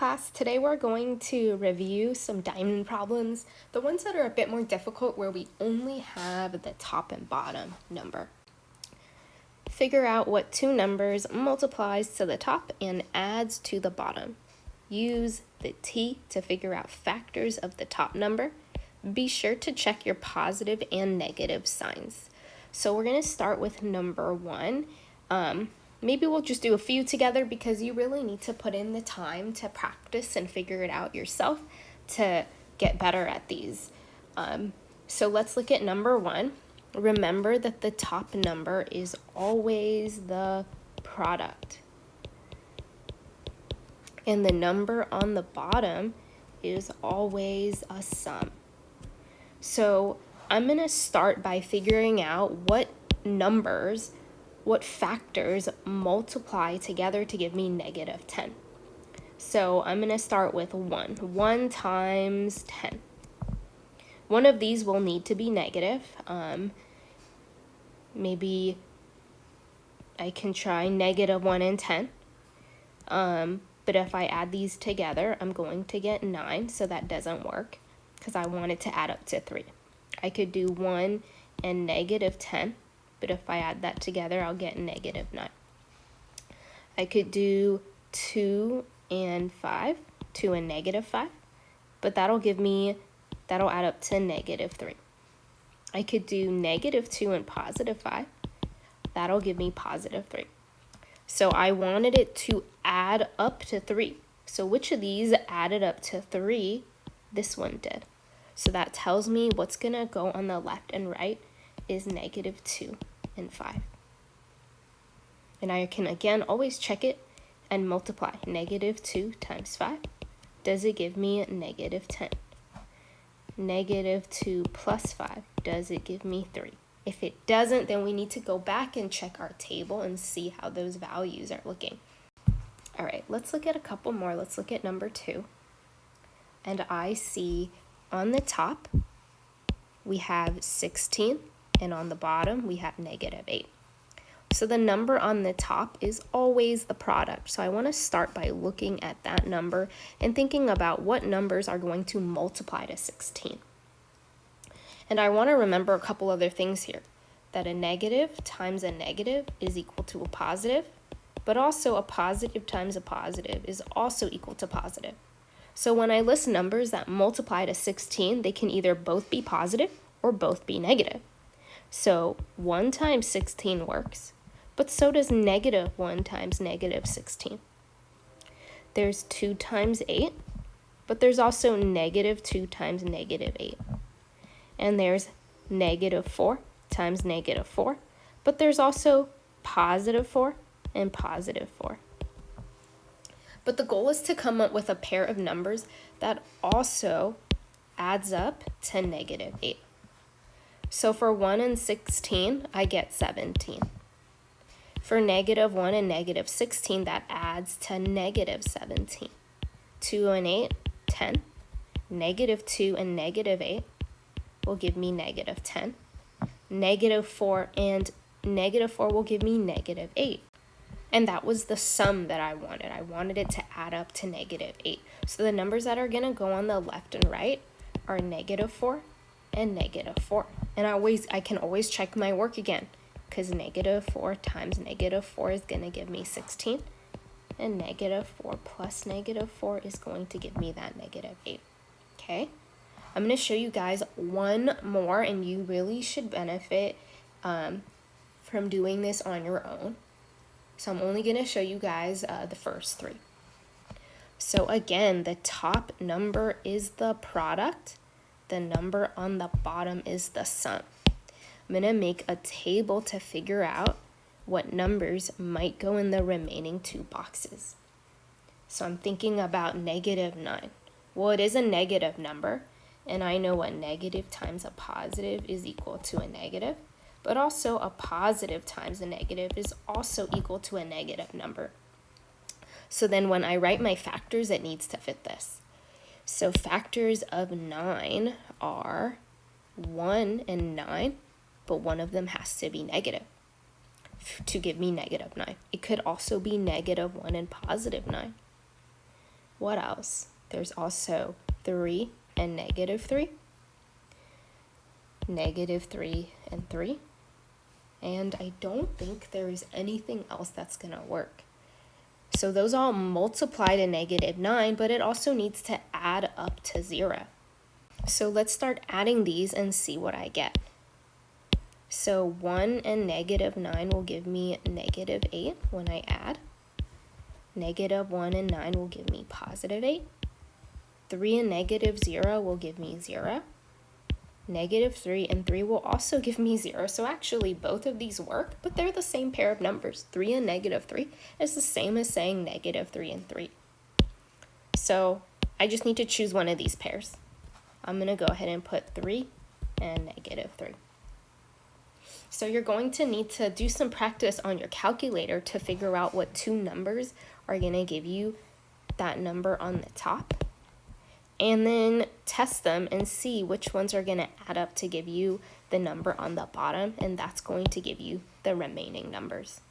class. Today we're going to review some diamond problems, the ones that are a bit more difficult where we only have the top and bottom number. Figure out what two numbers multiplies to the top and adds to the bottom. Use the T to figure out factors of the top number. Be sure to check your positive and negative signs. So we're going to start with number 1. Maybe we'll just do a few together because you really need to put in the time to practice and figure it out yourself to get better at these. So let's look at number 1. Remember that the top number is always the product. And the number on the bottom is always a sum. So I'm going to start by figuring out what factors multiply together to give me negative 10. So I'm going to start with 1. 1 times 10. One of these will need to be negative. Maybe I can try negative 1 and 10. But if I add these together, I'm going to get 9, so that doesn't work because I want it to add up to 3. I could do 1 and negative 10. But if I add that together, I'll get negative 9. I could do 2 and 5, 2 and negative 5, but that'll add up to negative 3. I could do negative 2 and positive 5. That'll give me positive 3. So I wanted it to add up to 3. So which of these added up to 3? This one did. So that tells me what's going to go on the left and right is negative 2 and 5. And I can again always check it and multiply. Negative 2 times 5. Does it give me negative 10? Negative 2 plus 5. Does it give me 3? If it doesn't, then we need to go back and check our table and see how those values are looking. All right, let's look at a couple more. Let's look at number 2. And I see on the top we have 16. And on the bottom, we have negative 8. So the number on the top is always the product. So I want to start by looking at that number and thinking about what numbers are going to multiply to 16. And I want to remember a couple other things here. That a negative times a negative is equal to a positive, but also a positive times a positive is also equal to positive. So when I list numbers that multiply to 16, they can either both be positive or both be negative. So 1 times 16 works, but so does negative 1 times negative 16. There's 2 times 8, but there's also negative 2 times negative 8. And there's negative 4 times negative 4, but there's also positive 4 and positive 4. But the goal is to come up with a pair of numbers that also adds up to negative 8. So for 1 and 16, I get 17. For negative 1 and negative 16, that adds to negative 17. 2 and 8, 10. Negative 2 and negative 8 will give me negative 10. Negative 4 and negative 4 will give me negative 8. And that was the sum that I wanted. I wanted it to add up to negative 8. So the numbers that are going to go on the left and right are negative 4 and negative 4. And I can always check my work again because negative 4 times negative 4 is going to give me 16. And negative 4 plus negative 4 is going to give me that negative 8. Okay? I'm going to show you guys one more, and you really should benefit from doing this on your own. So I'm only going to show you guys the first 3. So again, the top number is the product. The number on the bottom is the sum. I'm going to make a table to figure out what numbers might go in the remaining 2 boxes. So I'm thinking about negative 9. Well, it is a negative number, and I know a negative times a positive is equal to a negative, but also a positive times a negative is also equal to a negative number. So then when I write my factors, it needs to fit this. So factors of 9 are 1 and 9, but one of them has to be negative to give me negative 9. It could also be negative 1 and positive 9. What else? There's also 3 and -3. -3 and 3. And I don't think there is anything else that's going to work. So those all multiply to -9, but it also needs to add up to 0. So let's start adding these and see what I get. So 1 and -9 will give me -8 when I add. -1 and 9 will give me +8. 3 and -0 will give me 0. -3 and 3 will also give me 0. So actually both of these work, but they're the same pair of numbers. 3 and -3 is the same as saying -3 and 3. So I just need to choose one of these pairs. I'm going to go ahead and put 3 and -3. So you're going to need to do some practice on your calculator to figure out what two numbers are going to give you that number on the top. And then test them and see which ones are going to add up to give you the number on the bottom, and that's going to give you the remaining numbers.